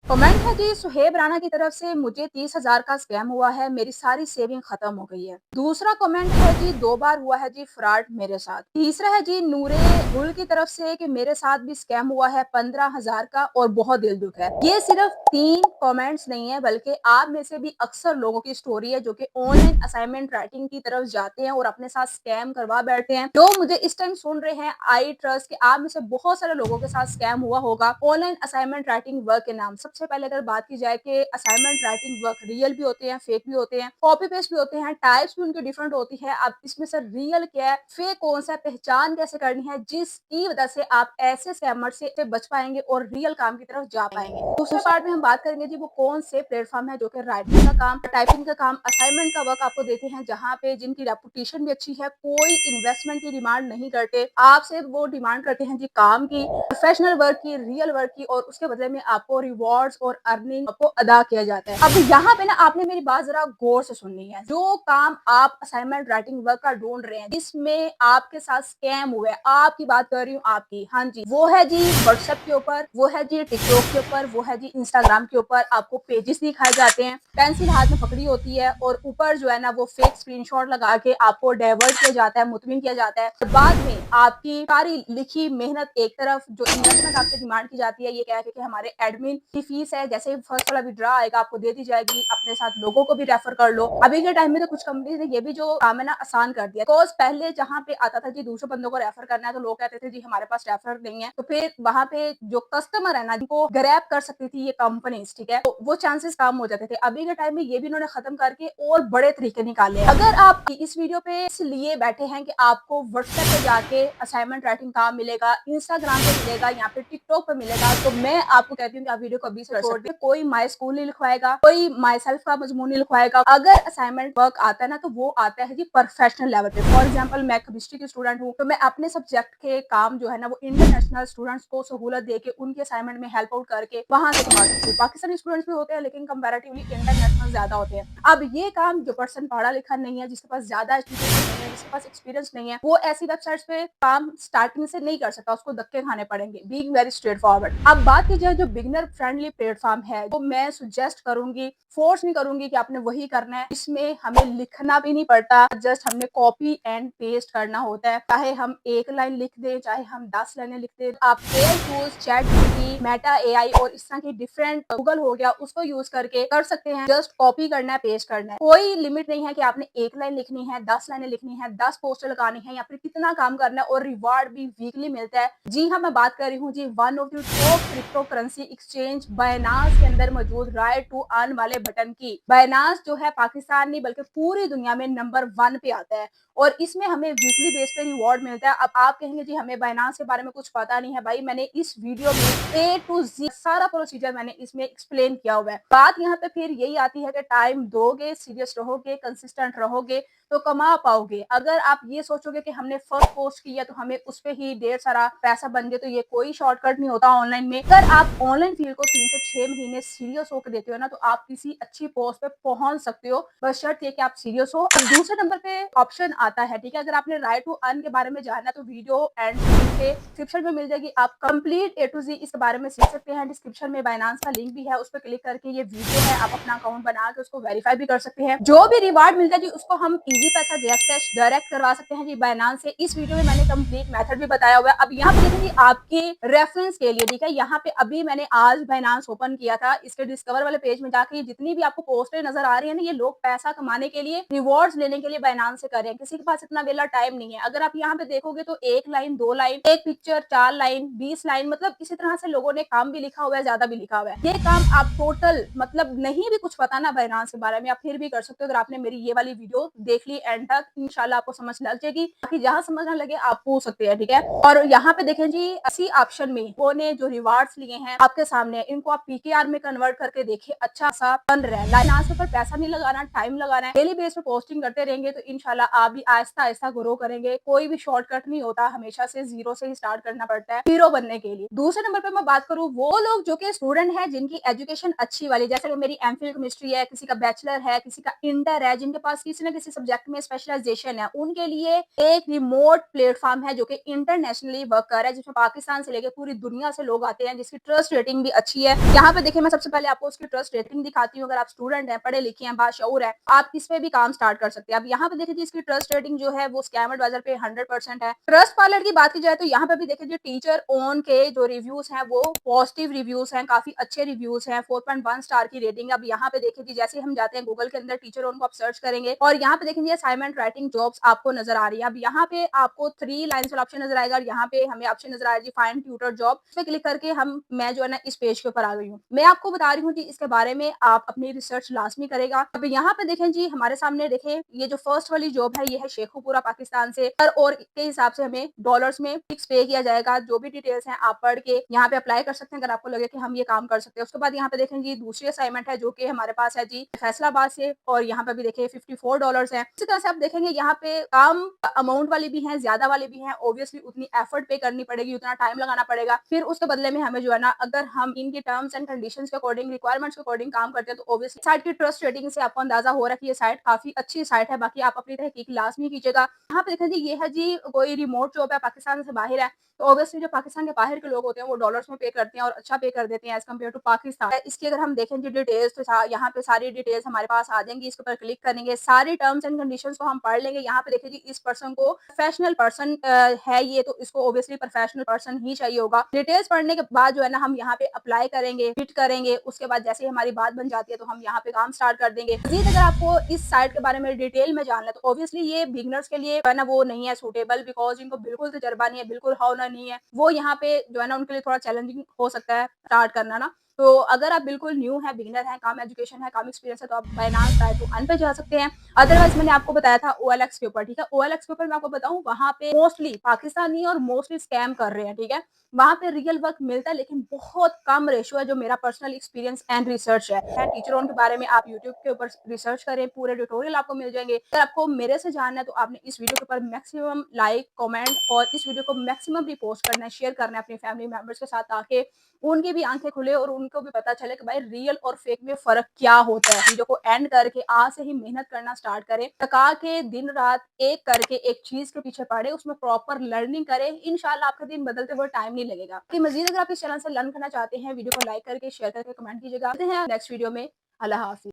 Comment है जी सुहेब राणा की तरफ से मुझे 30,000 का स्कैम हुआ है, मेरी सारी सेविंग खत्म हो गई है। दूसरा कमेंट है जी 2 बार हुआ है जी फ्रॉड मेरे साथ। तीसरा है जी नूरे गुल की तरफ से कि मेरे साथ भी स्कैम हुआ है 15,000 का और बहुत दिल दुख है। ये सिर्फ 3 कमेंट्स नहीं है बल्कि आप में से भी अक्सर लोगों की स्टोरी है जो कि ऑनलाइन असाइनमेंट राइटिंग की तरफ जाते हैं और अपने साथ स्कैम करवा बैठते हैं। जो मुझे इस टाइम सुन रहे हैं आई ट्रस्ट कि आप में से बहुत सारे लोगों के साथ स्कैम हुआ होगा ऑनलाइन असाइनमेंट राइटिंग वर्क के नाम। सबसे पहले अगर बात की जाए कि असाइनमेंट राइटिंग वर्क रियल भी होते हैं, फेक भी होते हैं, कॉपी पेस्ट भी होते हैं, टाइप्स भी उनकी डिफरेंट होती है। अब इसमें से रियल क्या है, फेक कौन सा है, पहचान कैसे करनी है, जिसकी वजह से आप ऐसे स्कैमर से बच पाएंगे और रियल काम की तरफ जा पाएंगे। दूसरे पार्ट में हम बात करेंगे जी वो कौन से प्लेटफॉर्म है जो कि राइटिंग का काम, टाइपिंग का काम, असाइनमेंट का वर्क आपको देते हैं, जहाँ पे जिनकी रेपुटेशन भी अच्छी है, कोई इन्वेस्टमेंट की डिमांड नहीं करते, आपसे वो डिमांड करते हैं जी काम की, प्रोफेशनल वर्क की, रियल वर्क की, और उसके बदले में आपको रिवॉर्ड्स और अर्निंग आपको अदा किया जाता है। अब यहाँ पे ना आपने मेरी बात जरा गौर से सुननी है। जो काम आप असाइनमेंट राइटिंग वर्क का ढूंढ रहे हैं जिसमें आपके साथ स्कैम हुए, आपकी बात कर रही हूँ आपकी, हाँ जी, वो है जी व्हाट्सएप के ऊपर, वो है जी टिकटॉक के ऊपर, वो है जी इंस्टाग्राम के ऊपर। आपको पेजेस दिखाए जाते हैं, पेंसिल हाथ में पकड़ी होती है और ऊपर जो है ना वो फेक स्क्रीनशॉट लगा के आपको डाइवर्ट किया जाता है, मुतमिन किया जाता है। बाद में आपकी सारी लिखी मेहनत एक तरफ, जो इन्वेस्टमेंट आपसे डिमांड की जाती है ये कह के कि हमारे एडमिन की फीस है, जैसे ही फर्स्ट वाला विड्रॉ आएगा आपको दे दी जाएगी, अपने साथ लोगों को भी रेफर कर लो। अभी के टाइम में तो कुछ कंपनीज ने ये भी जो काम है ना आसान कर दिया। बिकॉज पहले जहाँ पे आता था जी दूसरे बंदों को रेफर करना है तो लोग कहते थे जी हमारे पास रेफर नहीं है, तो फिर वहां पे जो कस्टमर है ना जिनको ग्रैब कर सकती थी ये कंपनी, ठीक है, तो वो चांसेस कम हो जाते थे। अभी के टाइम में ये भी इन्होंने खत्म करके और बड़े तरीके निकाले हैं। अगर आप इस वीडियो पे इसलिए बैठे हैं कि आपको व्हाट्सएप पे जाके असाइनमेंट राइटिंग काम मिलेगा, इंस्टाग्राम पे मिलेगा, यहाँ पे टिकटॉक पे मिलेगा, तो मैं आपको कहती हूँ कि आप वीडियो को अभी से छोड़ दें। कोई माई स्कूल नहीं लिखवाएगा, कोई माई सेल्फ का मजमून नहीं लिखवाएगा। अगर असाइनमेंट वर्क आता है ना तो वो आता है जी प्रोफेशनल लेवल पे। फॉर एग्जाम्पल मैं केमिस्ट्री की स्टूडेंट हूँ तो मैं अपने सब्जेक्ट के काम जो है ना वो इंटरनेशनल स्टूडेंट्स को सहूलत देके उनके असाइनमेंट में हेल्प आउट करके वहां से कमा सकती हूँ। पाकिस्तानी स्टूडेंट्स भी होते हैं लेकिन कंपैरेटिवली इंटरनेशनल ज्यादा होते हैं। अब ये काम जो पर्सन पढ़ा लिखा नहीं है, जिसके पास ज्यादा एजुकेशन नहीं है, जिसके पास एक्सपीरियंस नहीं है, वो ऐसी वेबसाइट्स पे काम स्टार्टिंग से नहीं कर सकता, उसको धक्के खाने पड़ेंगे। Being very straight forward. अब बात की जाए जो बिगनर फ्रेंडली प्लेटफॉर्म है वो मैं सुजेस्ट करूंगी, फोर्स नहीं करूंगी कि आपने वही करना है। इसमें हमें लिखना भी नहीं पड़ता, जस्ट हमने कॉपी एंड पेस्ट करना होता है। चाहे हम एक लाइन लिख दें, चाहे हम 10 लाइनें लिख दें। आप AI tools, chat GPT, Meta AI और इस तरह की डिफरेंट, गूगल हो गया, उसको यूज करके कर सकते हैं। जस्ट कॉपी करना है, पेस्ट करना है। कोई लिमिट नहीं है कि आपने एक लाइन लिखनी है, 10 लाइनें लिखनी है, 10 पोस्टर लगानी है, या फिर कितना काम करना है, और रिवार्ड भी वीकली मिलता है। जी हाँ, मैं बात कर रही हूँ जी one of the top cryptocurrency exchange Binance के अंदर मौजूद राइट टू अर्न वाले बटन की। बायनांस जो है पाकिस्तान नहीं बल्कि पूरी दुनिया में नंबर 1 पे आता है और इसमें हमें वीकली बेस पे रिवॉर्ड मिलता है। अब आप कहेंगे जी हमें बायनांस के बारे में कुछ पता नहीं है। भाई मैंने इस वीडियो में ए टू जी सारा प्रोसीजर मैंने इसमें एक्सप्लेन किया हुआ है। बात यहाँ पे फिर यही आती है कि टाइम दोगे, सीरियस रहोगे, कंसिस्टेंट रहोगे तो कमा पाओगे। अगर आप ये सोचोगे कि हमने फर्स्ट पोस्ट किया तो हमें उस पे ही ढेर सारा पैसा बन गया, तो ये कोई शॉर्टकट नहीं होता ऑनलाइन में। अगर आप ऑनलाइन फील्ड को 3 से 6 महीने सीरियस होकर देते हो ना तो आप किसी अच्छी पोस्ट पे पहुंच सकते हो, बस शर्त ये कि आप सीरियस हो। अब दूसरे नंबर पे ऑप्शन आता है, ठीक है, अगर आपने राइट टू अर्न के बारे में जानना तो वीडियो एंड पे डिस्क्रिप्शन में मिल जाएगी, आप कंप्लीट ए टू जी इसके बारे में सीख सकते हैं। डिस्क्रिप्शन में बाइनांस का लिंक भी है, उस पर क्लिक करके ये वीडियो है, आप अपना अकाउंट बना के उसको वेरीफाई भी कर सकते हैं। जो भी रिवार्ड मिलता है जी उसको हम इजी पैसा जैस कैश डायरेक्ट करवा सकते हैं जी बाइनांस से। इस वीडियो में मैंने कंप्लीट मेथड भी बताया हुआ है। अब यहाँ पे देखेंगे आपके रेफरेंस के लिए, ठीक है, यहाँ पे अभी मैंने आज बाइनांस ओपन किया था, इसके डिस्कवर वाले पेज में जाके जितनी भी आपको पोस्टें नजर आ रही है ना, ये लोग पैसा कमाने के लिए, रिवॉर्ड्स लेने के लिए बाइनांस से कर रहे हैं। किसी के पास इतना वेला टाइम नहीं है। अगर आप यहाँ पे देखोगे तो 1 लाइन, 2 लाइन, एक पिक्चर, 4 लाइन, 20 लाइन, मतलब इसी तरह से लोगों ने काम भी लिखा हुआ है, ज्यादा भी लिखा हुआ है। ये काम आप टोटल मतलब नहीं भी कुछ पता ना बाइनांस के बारे में, आप फिर भी कर सकते हो। अगर आपने मेरी ये वाली वीडियो देख ली एंड तक, इंशाल्लाह आपको समझ लग जाएगी। बाकी जहां समझ ना लगे आप पूछ सकते हैं, ठीक है। और यहाँ पे देखें जी इसी ऑप्शन में वो ने जो रिवार्ड्स लिए हैं आपके सामने, इनको आप पीकेआर में कन्वर्ट करके देखिए, अच्छा सा बन रहा है। बाइनांस पर पैसा नहीं लगाना, टाइम लगाना है, डेली बेस पे पोस्टिंग करते रहेंगे तो इंशाल्लाह आप भी आहिस्ता आहिस्ता ग्रो करेंगे। कोई भी शॉर्टकट नहीं होता, हमेशा से जीरो से ही स्टार्ट करना पड़ता है हीरो बनने के लिए। दूसरे नंबर पे मैं बात करूँ वो लोग जो कि स्टूडेंट है जिनकी एजुकेशन अच्छी वाली, जैसे मेरी एमफिल केमिस्ट्री है, किसी का बैचलर है, किसी का इंटर है, जिनके पास किसी न किसी सब्जेक्ट में स्पेशलाइजेशन है, उनके लिए एक रिमोट प्लेटफॉर्म है जो कि इंटरनेशनली वर्क कर रहा है, जिसमें पाकिस्तान से लेकर पूरी दुनिया से लोग आते हैं, जिसकी ट्रस्ट रेटिंग भी अच्छी है। यहाँ पे देखिए मैं सबसे पहले आपको उसकी ट्रस्ट रेटिंग दिखाती हूँ। अगर आप स्टूडेंट हैं, पढ़े लिखे हैं, बाशऊर हैं, आप इस पे भी काम स्टार्ट कर सकते हैं। अब यहाँ पे देखिए जी इसकी ट्रस्ट रेटिंग जो है वो स्कैम एडवाइजर पे 100% है। ट्रस्ट पार्लर की बात की जाए तो यहाँ पे भी देखिए जी टीचर ओन के जो रिव्यूज हैं वो पॉजिटिव रिव्यूज हैं, काफी अच्छे रिव्यूज हैं, 4.1 स्टार की रेटिंग। अब यहाँ पे देखिए जी जैसे हम जाते हैं गूगल के अंदर टीचर ओन को आप सर्च करेंगे और यहाँ पे देखेंगे असाइनमेंट राइटिंग जॉब्स आपको नजर आ रही है। अब यहाँ पे आपको 3 लाइन्स वाला ऑप्शन नजर आएगा और यहाँ पे हमें ऑप्शन नजर आएगा जी फाइंड ट्यूटर जॉब। इस पे क्लिक करके मैं जो है ना इस पेज के ऊपर आ गई हूँ। मैं आपको बता रही हूँ जी इसके बारे में आप अपनी रिसर्च लाजमी करेगा। अब यहाँ पे देखें जी हमारे सामने देखें ये जो फर्स्ट वाली जॉब है ये है शेखुपुरा पाकिस्तान से और के हिसाब से हमें डॉलर्स में फिक्स पे किया जाएगा। जो भी डिटेल्स हैं आप पढ़ के यहाँ पे अप्लाई कर सकते हैं अगर आपको लगे कि हम ये काम कर सकते हैं। उसके बाद यहाँ पे देखें जी दूसरी असाइनमेंट है जो कि हमारे पास है जी फैसलाबाद से और यहाँ पे भी देखिए $54 है। इसी तरह से आप देखेंगे यहाँ पे कम अमाउंट वाली भी हैं, ज्यादा वाली भी हैं। ऑब्वियसली उतनी एफर्ट पे करनी पड़ेगी, उतना टाइम लगाना पड़ेगा। फिर उसके बदले में हमें जो है ना अगर हम इनके टर्म्स एंड कंडीशंस के अकॉर्डिंग, रिक्वायरमेंट्स के अकॉर्डिंग काम करते हैं तो ऑब्वियसली साइट की ट्रस्ट रेटिंग से आपको अंदाजा हो रहा है कि ये साइट काफी अच्छी साइट है। बाकी आप अपनी तहकीक लाजमी कीजिएगा। यहाँ पे देखें जी ये है जी कोई रिमोट जॉब है, पाकिस्तान से बाहर है तो ऑब्वियसली जो पाकिस्तान के बाहर के लोग होते हैं वो डॉलर्स में पे करते हैं और अच्छा पे कर देते हैं एज कम्पेयर टू पाकिस्तान। इसकी अगर हम देखें जी डिटेल्स तो यहाँ पे सारी डिटेल्स हमारे पास आ जाएंगी। इसके ऊपर क्लिक करेंगे, सारी टर्म्स एंड कंडीशंस को हम पढ़ लेंगे। यहाँ पे देखिए जी इस पर्सन को प्रोफेशनल पर्सन है ये तो इसको ऑब्वियसली प्रोफेशनल पर्सन ही चाहिए होगा। डिटेल्स पढ़ने के बाद जो है ना हम यहाँ पे अप्लाई करेंगे, फिट करेंगे। उसके बाद जैसे ही हमारी बात बन जाती है तो हम यहाँ पे काम स्टार्ट कर देंगे। मजीद अगर आपको इस साइट के बारे में डिटेल में जानना है तो ऑब्वियसली ये बिगनर्स के लिए ना वो नहीं है सूटेबल, बिकॉज इनको बिल्कुल तजर्बा नहीं है, बिल्कुल हौला नहीं है। वो यहाँ पे जो है ना उनके लिए थोड़ा चैलेंजिंग हो सकता है स्टार्ट करना ना। तो अगर आप बिल्कुल न्यू है, बिगिनर है, कम एजुकेशन है, कम एक्सपीरियंस है तो आप बाइनांस ट्राई टू अर्न पे जा सकते हैं। अदरवाइज मैंने आपको बताया था ओएलएक्स के ऊपर, ठीक है। ओएलएक्स के ऊपर मैं आपको बताऊं वहां पे मोस्टली पाकिस्तानी और मोस्टली स्कैम कर रहे हैं, ठीक है। वहां पे रियल वर्क मिलता है लेकिन बहुत कम रेशियो है, जो मेरा पर्सनल एक्सपीरियंस एंड रिसर्च है। टीचरों के बारे में आप यूट्यूब के ऊपर रिसर्च करें, पूरे ट्यूटोरियल आपको मिल जाएंगे। अगर आपको मेरे से जानना है तो आपने इस वीडियो के ऊपर मैक्सिमम लाइक, कमेंट और इस वीडियो को मैक्सिमम रिपोस्ट करना है, शेयर करना है अपने फैमिली मेंबर्स के साथ ताकि उनकी भी आंखें खुले और उनको भी पता चले कि भाई रियल और फेक में फर्क क्या होता है। वीडियो को एंड करके आज से ही मेहनत करना स्टार्ट करें, टका के दिन रात एक करके एक चीज के पीछे पड़े, उसमें प्रॉपर लर्निंग करें। इंशाल्लाह आपका दिन बदलते हुए टाइम नहीं लगेगा। कि मजीद अगर आप इस चैनल से लर्न करना चाहते हैं वीडियो को लाइक करके, शेयर करके, कमेंट कीजिएगा। नेक्स्ट वीडियो में। अल्लाह हाफिज।